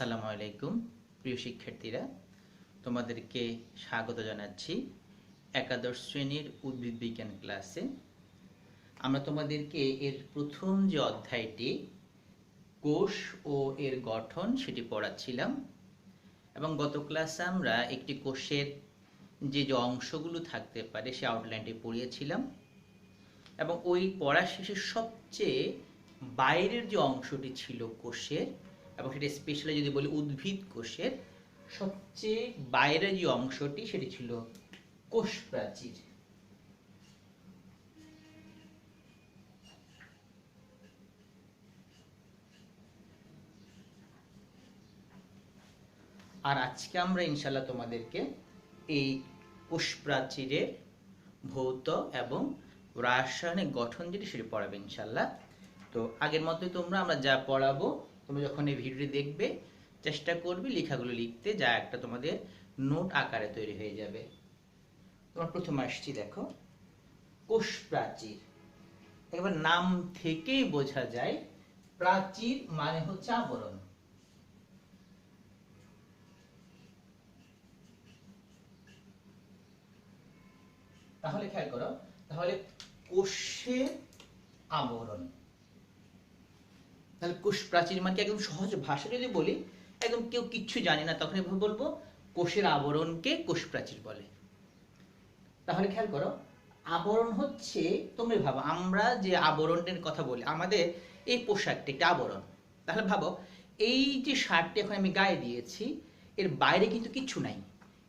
আসসালামু আলাইকুম প্রিয় শিক্ষার্থীরা, তোমাদেরকে স্বাগত জানাচ্ছি একাদশ শ্রেণীর উদ্ভিদ বিজ্ঞান ক্লাসে। আমরা তোমাদেরকে এর প্রথম যে অধ্যায়টি কোষ ও এর গঠন সেটি পড়াচ্ছিলাম এবং গত ক্লাসে আমরা একটি কোষের যে যে অংশগুলো থাকতে পারে সে আউটলাইনটি পড়িয়েছিলাম এবং ওই পড়া শেষে সবচেয়ে বাইরের যে অংশটি ছিল কোষের, এবং সেটা স্পেশালি যদি বলি উদ্ভিদ কোষের সবচেয়ে বাইরের যে অংশটি সেটি ছিল কোষ প্রাচীর। আর আজকে আমরা ইনশাল্লাহ তোমাদেরকে এই কোষ প্রাচীরের ভৌত এবং রাসায়নিক গঠন যেটি সেটি পড়াবে ইনশাল্লাহ। তো আগের মতোই আমরা যা পড়াবো, তোমরা যখন এই ভিডিওটি দেখবে চেষ্টা করবে লেখাগুলো লিখতে, যা একটা তোমাদের নোট আকারে তৈরি হয়ে যাবে। তোমার প্রথম আসছি, দেখো কোষ প্রাচীর। এবার নাম থেকেই বোঝা যায় প্রাচীর মানে হচ্ছে আবরণ। তাহলে খেয়াল করো, তাহলে কোষের আবরণ, তাহলে কোষ প্রাচীর মানে একদম সহজ ভাষা যদি বলি, একদম কেউ কিচ্ছু জানি না তখন এভাবে বলবো কোষের আবরণকে কোষ প্রাচীর বলে। তাহলে খেয়াল করো, আবরণ হচ্ছে, তুমি ভাবো আমরা যে আবরণের কথা বলি, আমাদের এই পোশাকটি একটা আবরণ। তাহলে ভাবো এই যে শার্টটি এখন আমি গায়ে দিয়েছি, এর বাইরে কিন্তু কিচ্ছু নাই।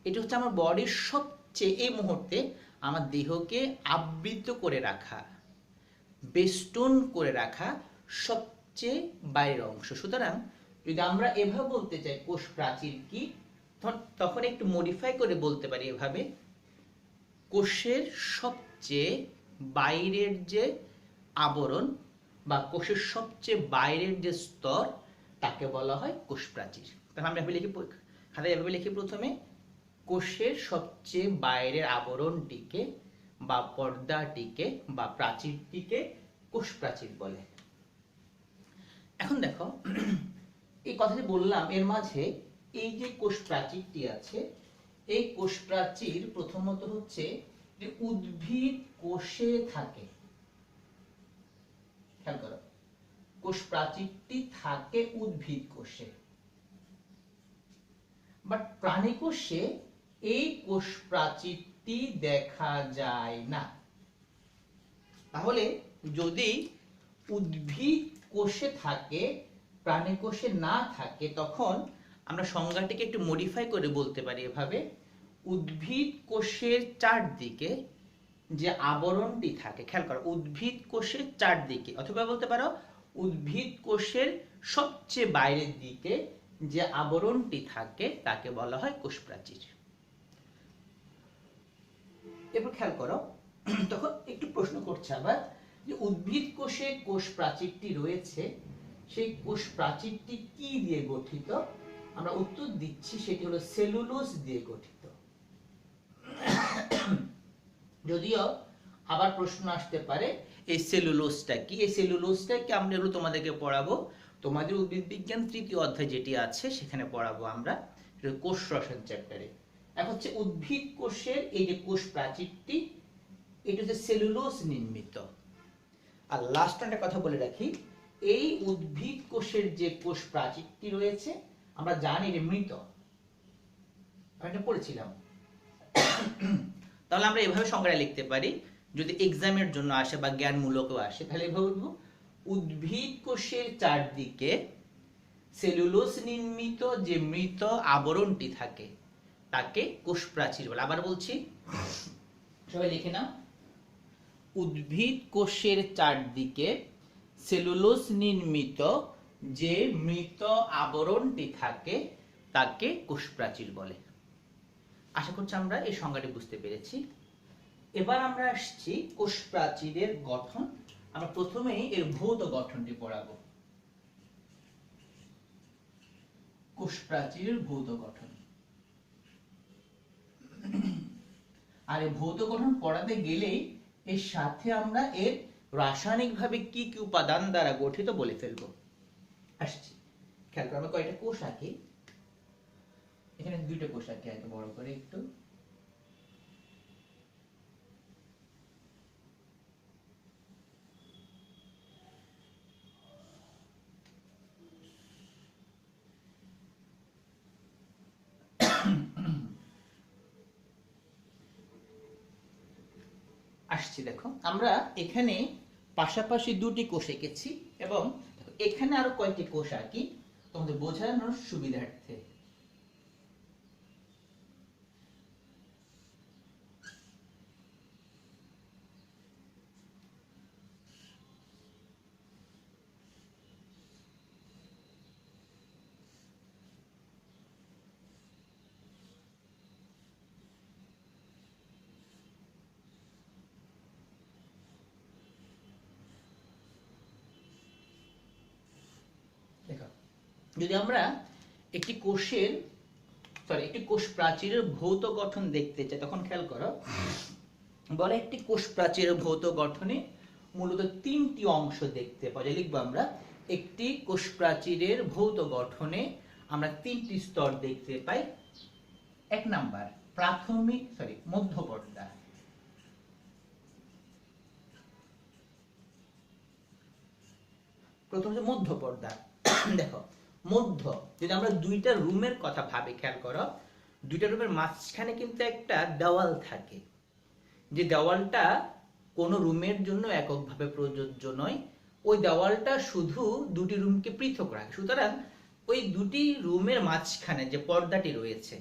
এটা হচ্ছে আমার বডির সবচেয়ে এই মুহূর্তে আমার দেহকে আবৃত করে রাখা, বেষ্টন করে রাখা সবচেয়ে বাইরের অংশ। সুতরাং যদি আমরা এভাবে বলতে চাই কোষ প্রাচীর কি, তখন একটু মডিফাই করে বলতে পারি এভাবে, কোষের সবচেয়ে বাইরের যে আবরণ বা কোষের সবচেয়ে বাইরের যে স্তর তাকে বলা হয় কোষ প্রাচীর। তাহলে আমরা এভাবে লিখি, খাতায় এভাবে লিখি প্রথমে, কোষের সবচেয়ে বাইরের আবরণটিকে বা পর্দাটিকে বা প্রাচীরটিকে কোষ প্রাচীর বলে। এখন দেখো এই কথাটি বললাম, এর মাঝে এই যে কোষ প্রাচীরটি আছে, এই কোষ প্রাচীর প্রথমত হচ্ছে যে উদ্ভিদ কোষে থাকে। খেয়াল করো, কোষ প্রাচীরটি থাকে উদ্ভিদ কোষে, বাট প্রাণী কোষে এই কোষ প্রাচীরটি দেখা যায় না। তাহলে যদি উদ্ভিদ কোষে থাকে, প্রাণী কোষে না থাকে, তখন আমরা সংজ্ঞাটিকে একটু মডিফাই করে বলতে পারি এভাবে, উদ্ভিদ কোষের চারদিকে যে আবরণটি থাকে, খেয়াল করো উদ্ভিদ কোষের চারদিকে, অথবা বলতে পারো উদ্ভিদ কোষের সবচেয়ে বাইরের দিকে যে আবরণটি থাকে তাকে বলা হয় কোষ প্রাচীর। এবার খেয়াল করো, তখন একটু প্রশ্ন করছে আবার যে উদ্ভিদ কোষে কোষ প্রাচীরটি রয়েছে, সেই কোষ প্রাচীরটি কি দিয়ে গঠিত? আমরা উত্তর দিচ্ছি সেটি হলো সেলুলোজ দিয়ে গঠিত। যদিও আবার প্রশ্ন আসতে পারে এই সেলুলোজটা কি, এই সেলুলোজটা কি আমরা এগুলো তোমাদেরকে পড়াবো তোমাদের উদ্ভিদ বিজ্ঞান তৃতীয় অধ্যায় যেটি আছে সেখানে পড়াবো আমরা, কোষ রসায়ন চ্যাপ্টারে। এখন হচ্ছে উদ্ভিদ কোষের এই যে কোষ প্রাচীরটি, এটা হচ্ছে সেলুলোজ নির্মিত। আর লাস্ট একটা কথা বলে রাখি, এই উদ্ভিদ কোষের যে কোষ প্রাচীরটি রয়েছে আমরা জানি যে মৃত, এটা পড়েছিলাম। তাহলে আমরা এভাবে সংজ্ঞা লিখতে পারি, যদি এক্সামের জন্য আসে বা জ্ঞানমূলকও আসে, তাহলে এভাবে বলবো উদ্ভিদ কোষের চারদিকে সেলুলোজ নির্মিত যে মৃত আবরণটি থাকে তাকে কোষ প্রাচীর বলে। আবার বলছি, সবাই লিখে নাও, উদ্ভিদ কোষের চারদিকে সেলুলোজ নির্মিত যে মৃত আবরণটি থাকে তাকে কোষ প্রাচীর বলে। আশা করছি আমরা এই সংজ্ঞাটি বুঝতে পেরেছি। এবার আমরা আসছি কোষ প্রাচীরের গঠন। আমরা প্রথমেই এর ভৌত গঠনটি পড়াবো, কোষ প্রাচীরের ভৌত গঠন। আর এই ভৌত গঠন পড়াতে গেলেই এর সাথে আমরা এর রাসায়নিকভাবে কি কি উপাদান দ্বারা গঠিত বলে ফেলবো। আসছি, খেয়াল করো, আমরা কয়টা কোষ আঁকি, এখানে দুইটা কোষ আঁকি এত বড় করে একটু। আসছি, দেখো আমরা এখানে পাশাপাশি দুটি কোষ এঁকেছি এবং এখানে আরো কয়েকটি কোষ আঁকি তোমাদের বোঝানোর সুবিধার্থে। দেখো, যদি আমরা একটি কোষ প্রাচীরের ভৌত গঠন দেখতে চাই, তখন খেয়াল করো, বলে একটি কোষ প্রাচীরের ভৌত গঠনে মূলত তিনটি অংশ দেখতে পাওয়া যায়। লিখবো আমরা, একটি কোষ প্রাচীরের ভৌত গঠনে আমরা তিনটি স্তর দেখতে পাই। এক নাম্বার মধ্য পর্দা। প্রথম হচ্ছে মধ্য পর্দা। দেখো, মধ্য, যদি আমরা দুইটা রুমের কথা ভাবি, খেয়াল করো, দুইটা রুমের মাঝখানে কিন্তু একটা দেওয়াল থাকে, যে দেওয়ালটা কোনো রুমের জন্য এককভাবে প্রযোজ্য নয়, ওই দেওয়ালটা শুধু দুটি রুমকে পৃথক রাখে। সুতরাং ওই দুটি রুমের মাঝখানে যে পর্দাটি রয়েছে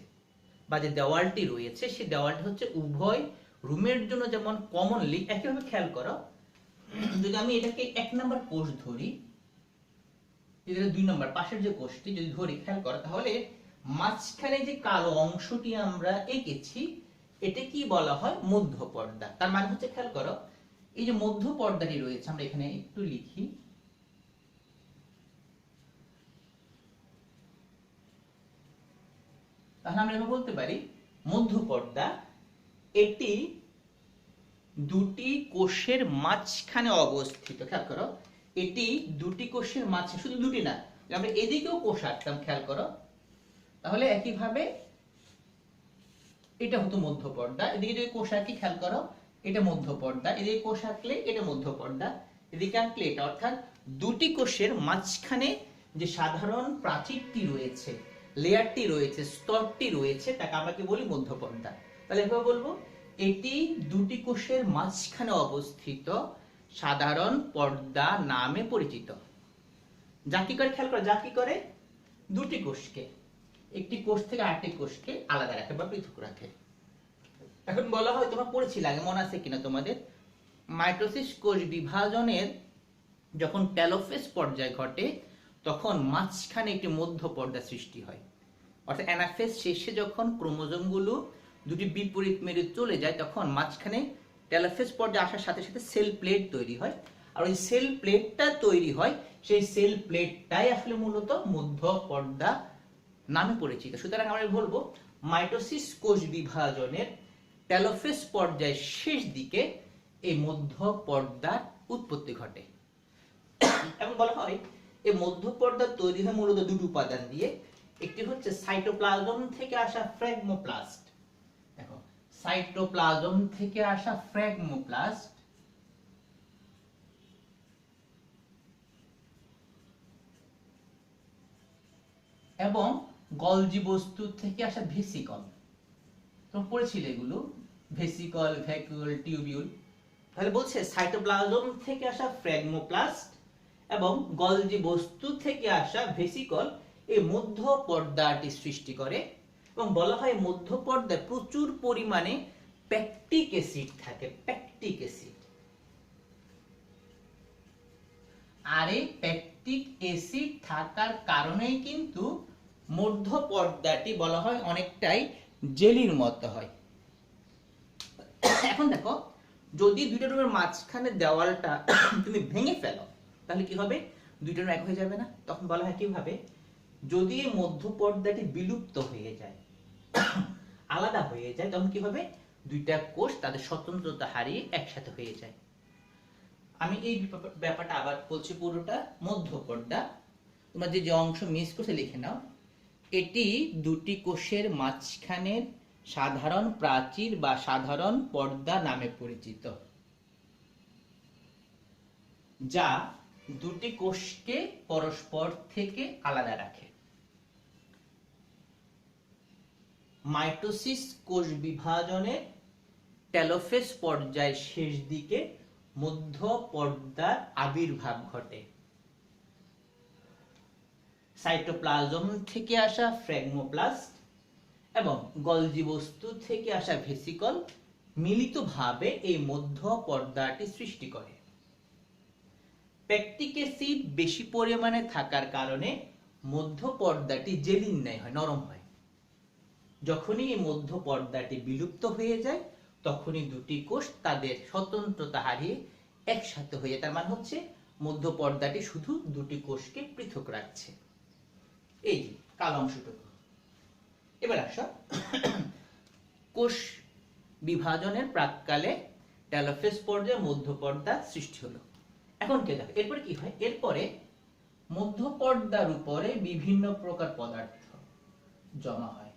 বা যে দেওয়ালটি রয়েছে, সেই দেওয়ালটা হচ্ছে উভয় রুমের জন্য যেমন কমনলি একইভাবে। খেয়াল করো, যদি আমি এটাকে 1 নাম্বার কোষ ধরি, এটা 2 নাম্বার পাশের যে কোষটি যদি ধরি, খেয়াল করো, তাহলে মাঝখানে যে কালো অংশটি আমরা এঁকেছি, এটা কি বলা হয়? মধ্য পর্দা। তার মানে হচ্ছে, খেয়াল করো, এই যে মধ্য পর্দাটি রয়েছে, আমরা এখানে একটু লিখি, তাহলে আমরা এভাবে বলতে পারি, মধ্য পর্দা এটি দুটি কোষের মাঝখানে অবস্থিত। খেয়াল করো, এটি দুটি কোষের মাঝখানে, শুধু দুটি না, আমরা এদিকেও কোষ আঁকতাম, খেয়াল করো, তাহলে একইভাবে এটা হতো মধ্য পর্দা। এদিকে যদি কোষ আঁকি, খেয়াল করো, এটা মধ্য পর্দা, এদিকে কোষ আঁকলে এটা মধ্য পর্দা, এদিকে আঁকলে এটা। অর্থাৎ দুটি কোষের মাঝখানে যে সাধারণ প্রাচীরটি রয়েছে, লেয়ারটি রয়েছে, স্তরটি রয়েছে, তাকে আমরা কি বলি? মধ্য পর্দা। তাহলে এভাবে বলবো, এটি দুটি কোষের মাঝখানে অবস্থিত সাধারণ পর্দা নামে পরিচিত। যা কি করে, খেয়াল করো, যা কি করে, দুটি কোষকে, একটি কোষ থেকে আরেকটি কোষকে আলাদা রাখে বা পৃথক রাখে। এখন বলা হয়, তোমরা পড়েছিলে আগে, মনে আছে কিনা তোমাদের, মাইটোসিস কোষ বিভাজনের যখন টেলোফেজ পর্যায় ঘটে, তখন মাঝখানে একটি মধ্য পর্দা সৃষ্টি হয়। অর্থাৎ অ্যানাফেজ শেষে যখন ক্রোমোজোমগুলো দুটি বিপরীত মেরু চলে যায়, তখন মাঝখানে টেলোফেজ পর্যায়ে আসার সাথে সাথে সেল প্লেট তৈরি হয়, আর ওই সেল প্লেটটা তৈরি হয়, সেই সেল প্লেটটাই আসলে মূলত মধ্য পর্দা নামে পরিচিত। সুতরাং আমরা বলবো, মাইটোসিস কোষ বিভাজনের টেলোফেজ পর্যায়ের শেষ দিকে এই মধ্য পর্দার উৎপত্তি ঘটে। এবং বলা হয়, এই মধ্য পর্দা তৈরি হয় মূলত দুটি উপাদান দিয়ে। একটি হচ্ছে সাইটোপ্লাজম থেকে আসা ফ্র্যাগমোপ্লাস্ট। দেখো, সাইটোপ্লাজম থেকে আসা ফ্র্যাগমোপ্লাস্ট এবং গলজি বস্তু থেকে আসা ভেসিকল। তোমরা পড়েছিলে এগুলো, ভেসিকল, ভ্যাকুল, টিউবিউল। তাহলে বলছে, সাইটোপ্লাজম থেকে আসা ফ্র্যাগমোপ্লাস্ট এবং গলজি বস্তু থেকে আসা ভেসিকল এই মধ্য পর্দাটি সৃষ্টি করে। এবং বলা হয়, মধ্য পর্দায় প্রচুর পরিমাণে প্যাকটিক অ্যাসিড থাকে, প্যাকটিক অ্যাসিড। আর এই প্যাকটিক অ্যাসিড থাকার কারণেই কিন্তু মধ্য পর্দাটি বলা হয় অনেকটাই জেলির মতো হয়। এখন দেখো, যদি দুইটা রুমের মাঝখানে দেওয়ালটা তুমি ভেঙে ফেলো, তাহলে কি হবে? দুইটা রুম এক হয়ে যাবে না? তখন বলা হয় কিভাবে, যদি এই মধ্য পর্দাটি বিলুপ্ত হয়ে যায়, আলাদা হয়ে যায়, তখন কি হবে? দুইটা কোষ তাদের স্বতন্ত্রতা হারিয়ে একসাথে হয়ে যায়। আমি এই ব্যাপারটা আবার বলছি, পুরোটা মধ্য পর্দা। তোমরা যে অংশ মিস করছে লিখে নাও। এটি দুটি কোষের মাঝখানের সাধারণ প্রাচীর বা সাধারণ পর্দা নামে পরিচিত, যা দুটি কোষকে পরস্পর থেকে আলাদা রাখে। মাইটোসিস কোষ বিভাজনের টেলোফেজ পর্যায়ের শেষ দিকে মধ্য পর্দার আবির্ভাব ঘটে। সাইটোপ্লাজম থেকে আসা ফ্র্যাগমোপ্লাস্ট এবং গলজি বস্তু থেকে আসা ভেসিকল মিলিতভাবে এই মধ্য পর্দাটি সৃষ্টি করে। পেকটিক অ্যাসিড বেশি পরিমাণে থাকার কারণে মধ্য পর্দাটি জেলির ন্যায় হয়, নরম হয়। যখনই এই মধ্য পর্দাটি বিলুপ্ত হয়ে যায় তখনই দুটি কোষ তাদের স্বতন্ত্রতা হারিয়ে একসাথে হয়ে যায়। তার মানে হচ্ছে মধ্য পর্দাটি শুধু দুটি কোষকে পৃথক রাখছে। এই যে কালো অংশটুকু। এবার আসো, কোষ বিভাজনের প্রাক্কালে টেলোফেজ পর্যায়ে মধ্য পর্দা সৃষ্টি হলো। এখন কে দেখো এরপরে কি হয়, এরপরে মধ্য পর্দার উপরে বিভিন্ন প্রকার পদার্থ জমা হয়।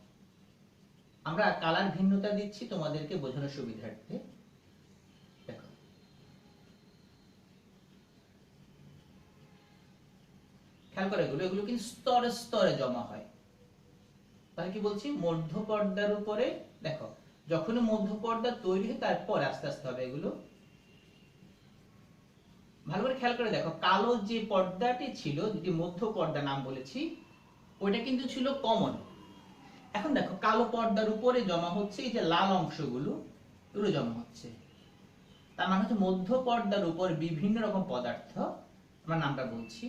আমরা কালার ভিন্নতা দিচ্ছি তোমাদেরকে বোঝানোর সুবিধার্থে। দেখো খেয়াল করে এগুলো কিন্তু স্তরে স্তরে জমা হয়। তাহলে কি বলছি, মধ্য পর্দার উপরে দেখো যখন মধ্য পর্দা তৈরি হয় তারপর আস্তে আস্তে হবে এগুলো। ভালো করে খেয়াল করে দেখো, কালো যে পর্দাটি ছিল, যেটি মধ্য পর্দা নাম বলেছি, ওইটা কিন্তু ছিল কমন। এখন দেখো কালো পর্দার উপরে জমা হচ্ছে এই যে লাল অংশগুলো, এগুলো জমা হচ্ছে। তার মানে হচ্ছে মধ্য পর্দার উপর বিভিন্ন রকম পদার্থ, আমরা নামটা বলছি।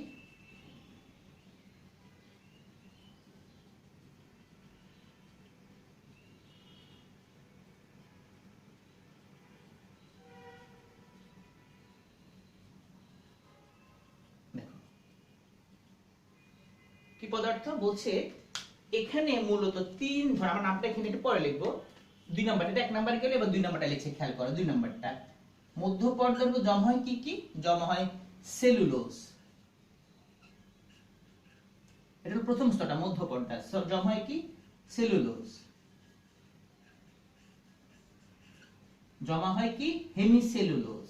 কি পদার্থ বলছে এখানে মূলত তিন ধরনের, আমরা নামটা এখানে একটু পরে লিখবো। 2 নাম্বারটা 1 নাম্বার গেলে এবার 2 নাম্বারটা লিখে খেয়াল করো। 2 নাম্বারটা মধ্য পর্দার উপর জমা হয় কি কি, জমা হয় সেলুলোজ। এটা হলো প্রথম স্তরটা, মধ্য পর্দা জমা হয় কি সেলুলোজ। জমা হয় কি হেমিসেলুলোজ।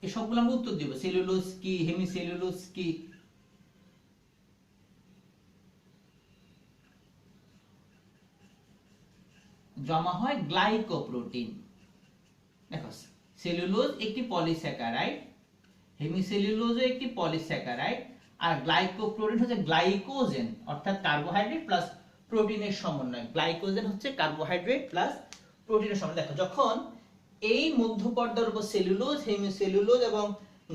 এই সবগুলো আমরা উত্তর দিব, সেলুলোজ কি হেমিসেলুলোজ কি। জমা হয় গ্লাইকোপ্রোটিন। দেখো সেলুলোজ একটি পলিস্যাকারাইড, হেমিসেলুলোজও একটি পলিস্যাকারাইড, আর গ্লাইকোপ্রোটিন হচ্ছে গ্লাইকোজেন অর্থাৎ কার্বোহাইড্রেট প্লাস প্রোটিনের সমন্বয়। গ্লাইকোজেন হচ্ছে কার্বোহাইড্রেট প্লাস প্রোটিনের সমন্বয়। দেখো যখন এই মধ্য পর্দার উপর সেলুলোজ, হেমিসেলুলোজ এবং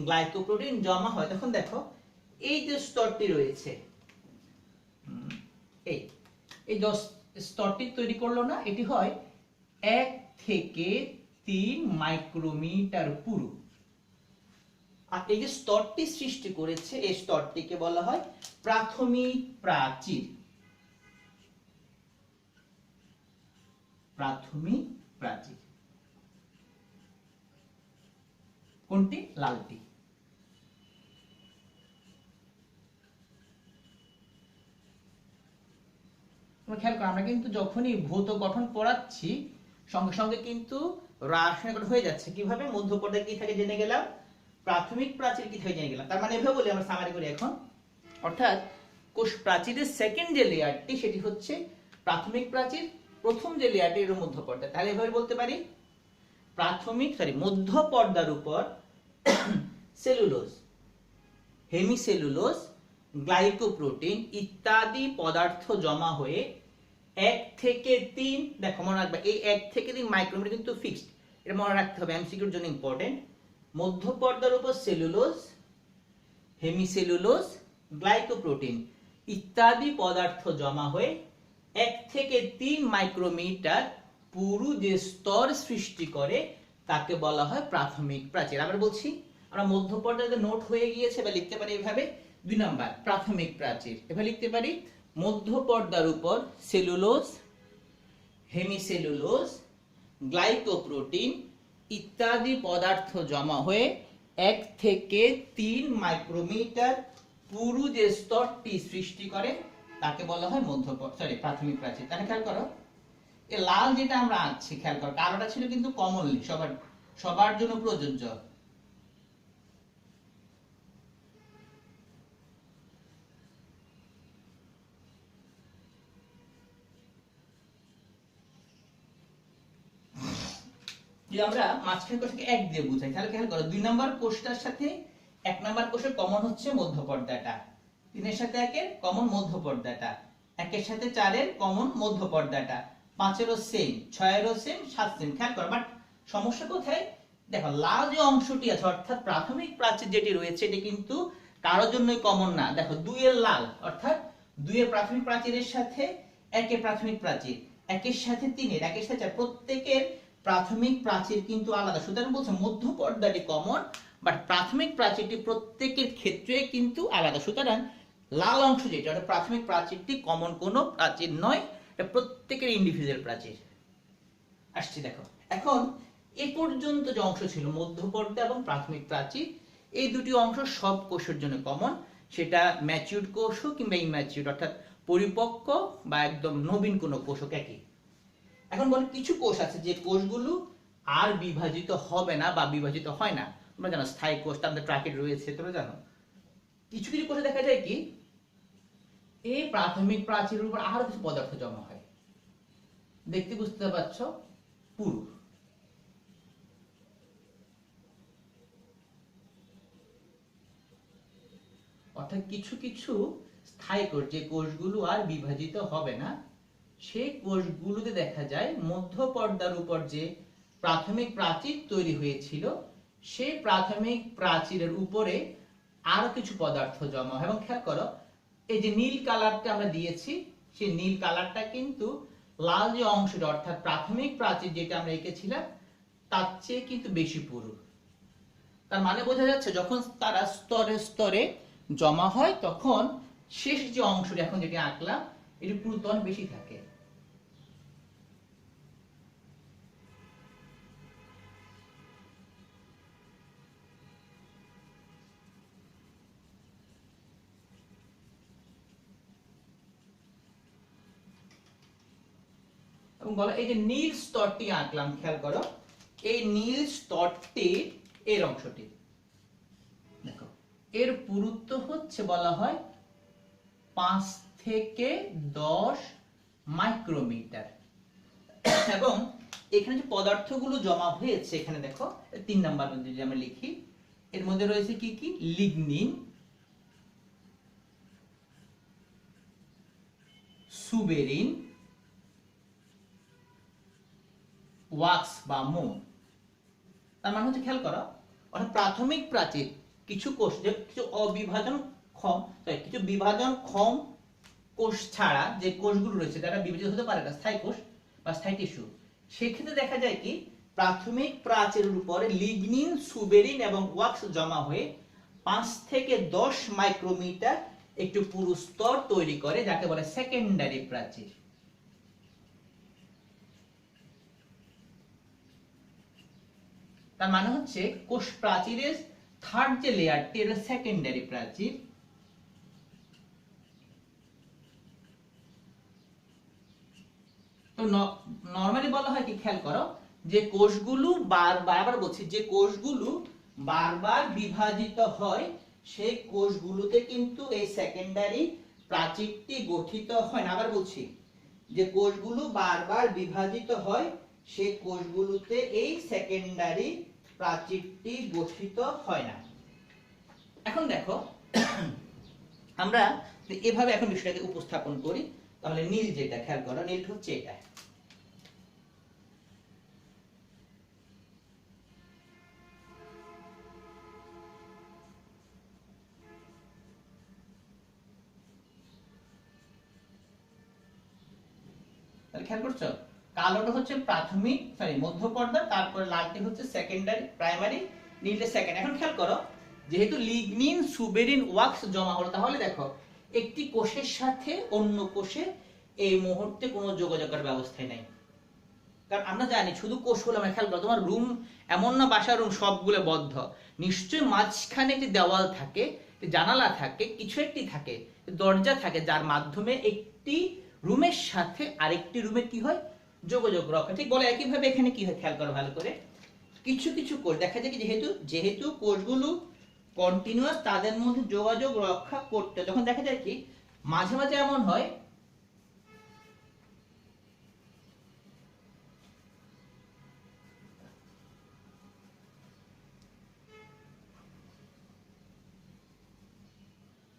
গ্লাইকোপ্রোটিন জমা হয় তখন দেখো এই যে স্তরটি রয়েছে, এই স্তরটি তৈরি করলো না, এটি হয় 1 থেকে 3 মাইক্রোমিটার পুরু। আর এই যে স্তরটি সৃষ্টি করেছে এই স্তরটিকে বলা হয় প্রাথমিক প্রাচীর। প্রাথমিক প্রাচীর কোনটি, লালটি। খেয়াল করো আমরা কিন্তু যখনই ভৌত গঠন পড়াচ্ছি সঙ্গে সঙ্গে কিন্তু রাসায়নিক গঠন হয়ে যাচ্ছে। কিভাবে, মধ্য পর্দায় কি থাকে জেনে গেলাম, প্রাথমিক প্রাচীর কি থাকে জেনে গেলাম। তার মানে এভাবে বলি আমরা সামারি করি এখন, অর্থাৎ কোষ প্রাচীরের সেকেন্ড যে লেয়ারটি সেটি হচ্ছে প্রাথমিক প্রাচীর, প্রথম যে লেয়ারটি এর মধ্য পর্দা। তাহলে এভাবে বলতে পারি মধ্য পর্দার উপর সেলুলোজ, হেমিসেলুলোজ, গ্লাইকোপ্রোটিন ইত্যাদি পদার্থ জমা হয়ে 1 থেকে 3, দেখো মনে রাখবে এই 1 থেকে 3 মাইক্রোমিটার কিন্তু ফিক্সড, এটা মনে রাখতে হবে, এমসিকিউর জন্য ইম্পর্টেন্ট। মধ্য পর্দার উপর সেলুলোজ, হেমিসেলুলোজ, গ্লাইকোপ্রোটিন ইত্যাদি পদার্থ জমা হয়ে 1 থেকে 3 মাইক্রোমিটার পুরু যে স্তর সৃষ্টি করে তাকে বলা হয় প্রাথমিক প্রাচীর। আমরা বলছি আমরা মধ্য পর্দাতে নোট হয়ে গিয়েছে বা লিখতে পারি এভাবে, 2 নাম্বার প্রাথমিক প্রাচীর। এভাবে লিখতে পারি মধ্য পর্দার উপর সেলুলোজ, হেমিসেলুলোজ, গ্লাইকোপ্রোটিন ইত্যাদি পদার্থ জমা হয়ে 1 থেকে 3 মাইক্রোমিটার পুরু যে স্তরটি সৃষ্টি করে তাকে বলা হয় প্রাথমিক প্রাচীর। তাহলে খেয়াল করো এই লাল যেটা আমরা আঁকছি, খেয়াল করো কালোটা ছিল কিন্তু কমনলি সবার জন্য প্রযোজ্য। যদি আমরা মাঝখানে কোষকে 1 দিয়ে বুঝাই তাহলে খেয়াল করো 2 নাম্বার কোষটার সাথে 1 নাম্বার কোষের কমন হচ্ছে মধ্য পর্দাটা, 3 এর সাথে 1 এর কমন মধ্য পর্দাটা, 1 এর সাথে 4 এর কমন মধ্য পর্দাটা, 5 এরও সেম, 6 এরও সেম, 7 সেম। খেয়াল করো বাট সমস্যা কোথায়? দেখো লাল যে অংশটি আছে অর্থাৎ প্রাথমিক প্রাচীর যেটি রয়েছে এটি কিন্তু কারোর জন্যই কমন না। দেখো 2 এর লাল অর্থাৎ 2 এর প্রাথমিক প্রাচীরের সাথে 1 এর প্রাথমিক প্রাচীর, 1 এর সাথে 3 এর, 1 এর সাথে 4, প্রত্যেকের প্রাথমিক প্রাচীর কিন্তু আলাদা। সুতরাং বলছে মধ্য পর্দাটি কমন বাট প্রাথমিক প্রাচীরটি প্রত্যেকের ক্ষেত্রে কিন্তু আলাদা। সুতরাং লাল অংশ যেটা ওটা প্রাথমিক প্রাচীরটি কমন কোনো প্রাচীর নয়, এটা প্রত্যেকের ইন্ডিভিজুয়াল প্রাচীর। আসছি দেখো এখন এ পর্যন্ত যে অংশ ছিল মধ্য পর্দা এবং প্রাথমিক প্রাচীর, এই দুটি অংশ সব কোষের জন্য কমন, সেটা ম্যাচিউরড কোষ হোক কিংবা ইম্যাচিউরড অর্থাৎ পরিপক্ক বা একদম নবীন কোনো কোষ হোক একই। এখন বলে কিছু কোষ আছে যে কোষগুলো আর বিভাজিত হবে না বা বিভাজিত হয় না। তোমরা জানো স্থায়ী কোষ তাদের ট্রাকেট রয়েছে, তোমরা জানো। কিছু কিছু কোষে দেখা যায় কি এই প্রাথমিক প্রাচীরের উপর আরো কিছু পদার্থ জমা হয়, দেখতে বুঝতে পারছো পুরু। অর্থাৎ কিছু কিছু স্থায়ী কোষ যে কোষগুলো আর বিভাজিত হবে না সেই কোষগুলোতে দেখা যায় মধ্য পর্দার উপর যে প্রাথমিক প্রাচীর তৈরি হয়েছিল সেই প্রাথমিক প্রাচীরের উপরে আরো কিছু পদার্থ জমা হয়। এবং খেয়াল করো এই যে নীল কালারটা আমরা দিয়েছি সেই নীল কালারটা কিন্তু লাল যে অংশটা অর্থাৎ প্রাথমিক প্রাচীর যেটা আমরা এঁকেছিলাম তার চেয়ে কিন্তু বেশি পুরু। তার মানে বোঝা যাচ্ছে যখন তারা স্তরে স্তরে জমা হয় তখন শেষ যে অংশটা এখন যেটা আঁকলাম এর পুরুত্ব অনেক বেশি থাকে। এবং বলো এই যে নীল স্তরটি আঁকলাম, খেয়াল করো এই নীল স্তরটি এর অংশটি দেখো এর পুরুত্ব হচ্ছে বলা হয় 5 থেকে 10 মাইক্রোমিটার। এবং এখানে যে পদার্থগুলো জমা হয়েছে এখানে দেখো 3 নাম্বার যদি আমরা লিখি এর মধ্যে রয়েছে কি কি লিগনিন, সুবেরিন, ওয়াক্স বা মোম। তার মানে হচ্ছে খেয়াল করো অর্থাৎ প্রাথমিক প্রাচীর কিছু কোষ যে কিছু কিছু বিভাজনক্ষম কোষ ছাড়া যে কোষগুলো রয়েছে তারা বিভাজিত হতে পারে না, স্থায়ী কোষ বা স্থায়ী টিস্যু, সেক্ষেত্রে দেখা যায় কি প্রাথমিক প্রাচীরের উপরে লিগনিন, সুবেরিন এবং ওয়াক্স জমা হয়ে 5 থেকে 10 মাইক্রোমিটার একটু পুরু স্তর তৈরি করে যাকে বলে সেকেন্ডারি প্রাচীর। তার মানে হচ্ছে কোষ প্রাচীরের থার্ড যে লেয়ারটি এটা সেকেন্ডারি প্রাচীর। তো নরমালি বলা হয় কি খেয়াল করো যে কোষগুলো বারবার বলছি যে কোষগুলো বারবার বিভাজিত হয় সেই কোষগুলোতে কিন্তু এই সেকেন্ডারি প্রাচীরটি গঠিত হয় না। আবার বলছি যে কোষগুলো বারবার বিভাজিত হয় সেই কোষগুলোতে এই সেকেন্ডারি প্রাচীরটি গঠিত হয় না। এখন দেখো আমরা এভাবে এখন বিষয়টাকে উপস্থাপন করি। তাহলে নীল যেটা খেয়াল করো নীল হচ্ছে এটা, খেয়াল করছো কালোটা হচ্ছে প্রাথমিক মধ্য পর্দা, তারপরে লালটি হচ্ছে সেকেন্ডারি প্রাইমারি, নীলটা সেকেন্ড। এখন খেয়াল করো যেহেতু লিগনিন, সুবেরিন, ওয়াক্স জমা হলো তাহলে দেখো একটি কোষের সাথে অন্য কোষে এই মুহূর্তে কোনো যোগাযোগের ব্যবস্থা নেই। কারণ আমরা জানি শুধু কোষ হলো আমরা খেয়াল করো তোমার রুম এমন না বাসার রুম সবগুলো বদ্ধ, নিশ্চয়ই মাঝখানে একটি দেওয়াল থাকে জানালা থাকে, কিছু একটি থাকে, দরজা থাকে, যার মাধ্যমে একটি রুমের সাথে আরেকটি রুমের কি হয়, যোগাযোগ রক্ষা। ঠিক বলে একইভাবে এখানে কি হয় খেয়াল করো ভালো করে, কিছু কিছু কোষ দেখা যায় কি যেহেতু কোষগুলো কন্টিনিউয়াস, তাদের মধ্যে যোগাযোগ রক্ষা করতে যখন দেখা যায় কি মাঝে মাঝে এমন হয়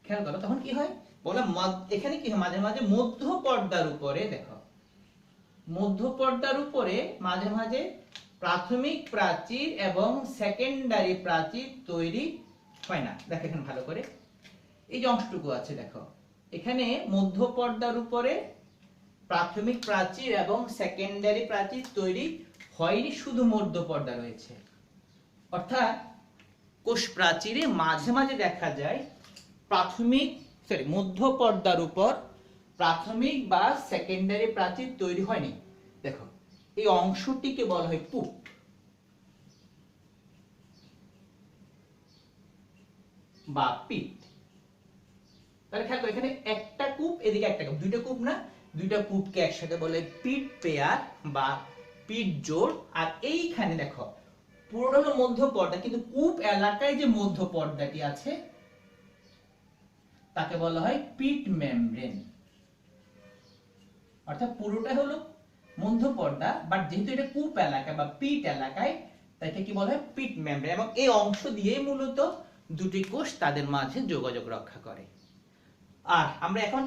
খেয়াল করো, তখন কি হয় বললাম এখানে কি হয় মাঝে মাঝে মধ্য পর্দার উপরে দেখো, মধ্য পর্দার উপরে মাঝে মাঝে প্রাথমিক প্রাচীর এবং সেকেন্ডারি প্রাচীর তৈরি হয় না। দেখো এখানে ভালো করে এই যে অংশটুকু আছে দেখো, এখানে মধ্য পর্দার উপরে প্রাথমিক প্রাচীর এবং সেকেন্ডারি প্রাচীর তৈরি হয়নি, শুধু মধ্য পর্দা রয়েছে। অর্থাৎ কোষ প্রাচীরে মাঝে মাঝে দেখা যায় মধ্য পর্দার উপর প্রাথমিক বা সেকেন্ডারি প্রাচীর তৈরি হয়নি। দেখো এই অংশটিকে বলা হয় পুপ বা পিট। তাহলে খেয়াল করো এখানে একটা কূপ, এদিকে একটা কূপ, দুইটা কূপ না, দুইটা কূপকে একসাথে বলে পিট পেয়ার বা পিট জোড়। আর এইখানে দেখো পুরোটা হলো মধ্য পর্দা, কিন্তু কূপ এলাকায় যে মধ্য পর্দাটি আছে তাকে বলা হয় পিট মেমব্রেন। অর্থাৎ পুরোটা হলো মধ্য পর্দা, বাট যেহেতু এটা কূপ এলাকা বা পিট এলাকায়, তাই এটা কি বলা হয় পিট মেমব্রেন। এবং এই অংশ দিয়ে মূলত দুটি কোষ তাদের মাঝে যোগাযোগ রক্ষা করে। আর আমরা এখন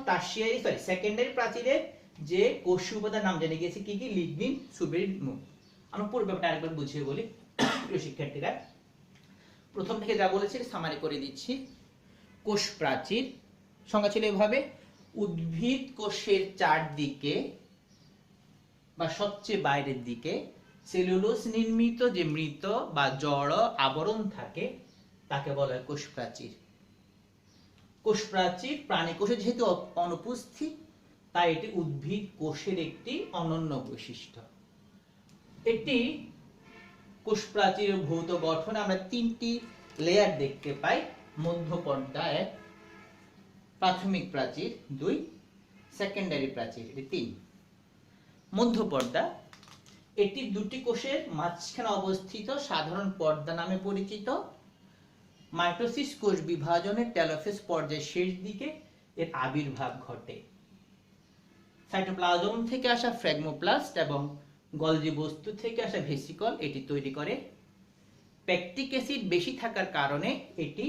সেকেন্ডারি প্রাচীরের যে কোষীয় উপাদান নাম জেনে গেছি কি কি, লিগনিন, সুবেরিন, মুন। আমরা পুরো ব্যাপারটা আরেকবার বুঝিয়ে বলি প্রিয় শিক্ষার্থীরা। প্রথম থেকে যা বলেছি সামারি করে দিচ্ছি। কোষ প্রাচীর সংজ্ঞা ছিল এভাবে, উদ্ভিদ কোষের চারদিকে বা সবচেয়ে বাইরের দিকে সেলুলোজ নির্মিত যে মৃত বা জড় আবরণ থাকে তাকে বলা হয় কোষ প্রাচীর। কোষ প্রাচীর প্রাণী কোষে যেহেতু অনুপস্থিত, তাই এটি উদ্ভিদ কোষের একটি অনন্য বৈশিষ্ট্য। এটি কোষ প্রাচীরের ভৌত গঠনে আমরা তিনটি লেয়ার দেখতে পাই। মধ্য পর্দা 1, প্রাথমিক প্রাচীর 2, সেকেন্ডারি প্রাচীর 3। মধ্য পর্দা এটি দুটি কোষের মাঝখানে অবস্থিত সাধারণ পর্দা নামে পরিচিত। মাইটোসিস কোষ বিভাজনের টেলোফেজ পর্যায়ের শেষ দিকে এর আবির্ভাব ঘটে। সাইটোপ্লাজম থেকে আসা ফ্র্যাগমোপ্লাস্ট এবং গলজি বস্তু থেকে আসা ভেসিকল এটি তৈরি করে। প্যাকটিক অ্যাসিড বেশি থাকার কারণে এটি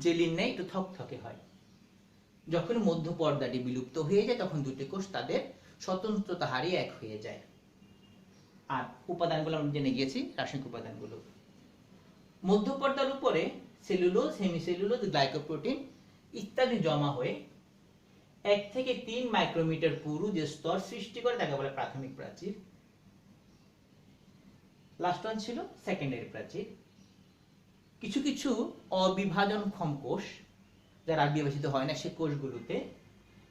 জেলির ন্যায় একটু থকথকে হয়। যখন মধ্য পর্দাটি বিলুপ্ত হয়ে যায় তখন দুটি কোষ তাদের স্বতন্ত্রতা হারিয়ে এক হয়ে যায়। আর উপাদানগুলো আমরা জেনে গিয়েছি, রাসায়নিক উপাদানগুলো। মধ্য পর্দার উপরে সেলুলোজ, হেমিসেলুলোজ, গ্লাইকোপ্রোটিন ইত্যাদি জমা হয়ে 1 থেকে 3 মাইক্রোমিটার পুরু যে স্তর সৃষ্টি করে তাকে বলে প্রাথমিক প্রাচীর। লাস্ট ওয়ান ছিল সেকেন্ডারি প্রাচীর। কিছু কিছু অবিভাজনক্ষম কোষ যারা বিভাজিত হয় না, সে কোষগুলোতে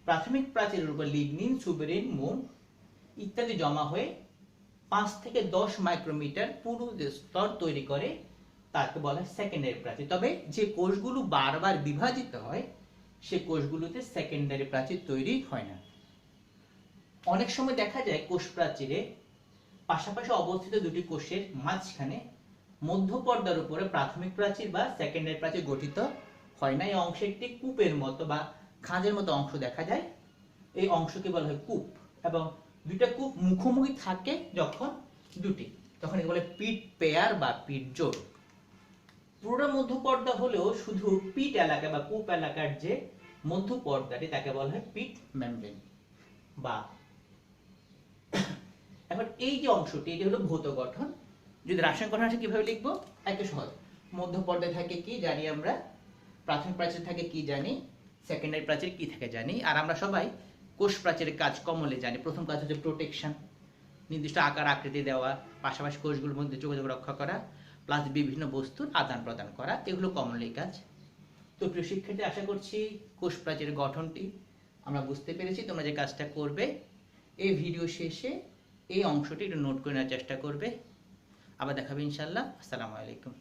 প্রাথমিক প্রাচীরের উপর লিগনিন, সুবেরিন, মুন ইত্যাদি জমা হয়ে 5 থেকে 10 মাইক্রোমিটার পুরু যে স্তর তৈরি করে তাকে বলা হয় সেকেন্ডারি প্রাচীর। তবে যে কোষগুলো বারবার বিভাজিত হয় সে কোষগুলোতে সেকেন্ডারি প্রাচীর তৈরি হয় না। অনেক সময় দেখা যায় কোষ প্রাচীরে পাশাপাশি অবস্থিত দুটি কোষের মাঝখানে মধ্য পর্দার উপরে প্রাথমিক প্রাচীর বা সেকেন্ডারি প্রাচীর গঠিত হয় না। এই অংশে একটি কূপের মতো বা খাঁজের মতো অংশ দেখা যায়, এই অংশকে বলা হয় কূপ। এবং দুইটা কূপ মুখোমুখি থাকে যখন দুটি, তখন একে বলে পিট পেয়ার বা পিট জোড়। পুরো মধ্য পর্দা হলেও শুধু পিট এলাকা বা কূপ এলাকার যে মধ্য পর্দাটি তাকে বলা হয় পিট মেমব্রেন। বা এখন এই যে অংশটি এটি হলো ভৌত গঠন। যদি রাসায়নিক গঠন আসে কিভাবে লিখবো, একে সহজ। মধ্য পর্দায় থাকে কি জানি আমরা, প্রাথমিক প্রাচীর থাকে কি জানি, সেকেন্ডারি প্রাচীর কি থাকে জানি। আর আমরা সবাই কোষ প্রাচীরের কাজ কমলে জানি। প্রথম কাজ হচ্ছে প্রোটেকশন, নির্দিষ্ট আকার আকৃতি দেওয়া, পাশাপাশি কোষগুলোর মধ্যে যোগাযোগ রক্ষা করা, প্লাস বিভিন্ন বস্তুর আদান প্রদান করা, এগুলো কমনলি কাজ। তো প্রিয় শিক্ষার্থী, আশা করছি কোষ প্রাচীরের গঠনটি আমরা বুঝতে পেরেছি। তোমরা যে কাজটা করবে, এই ভিডিও শেষে এই অংশটি একটু নোট করে নেওয়ার চেষ্টা করবে। আবার দেখাবে ইনশাআল্লাহ। আসসালামু আলাইকুম।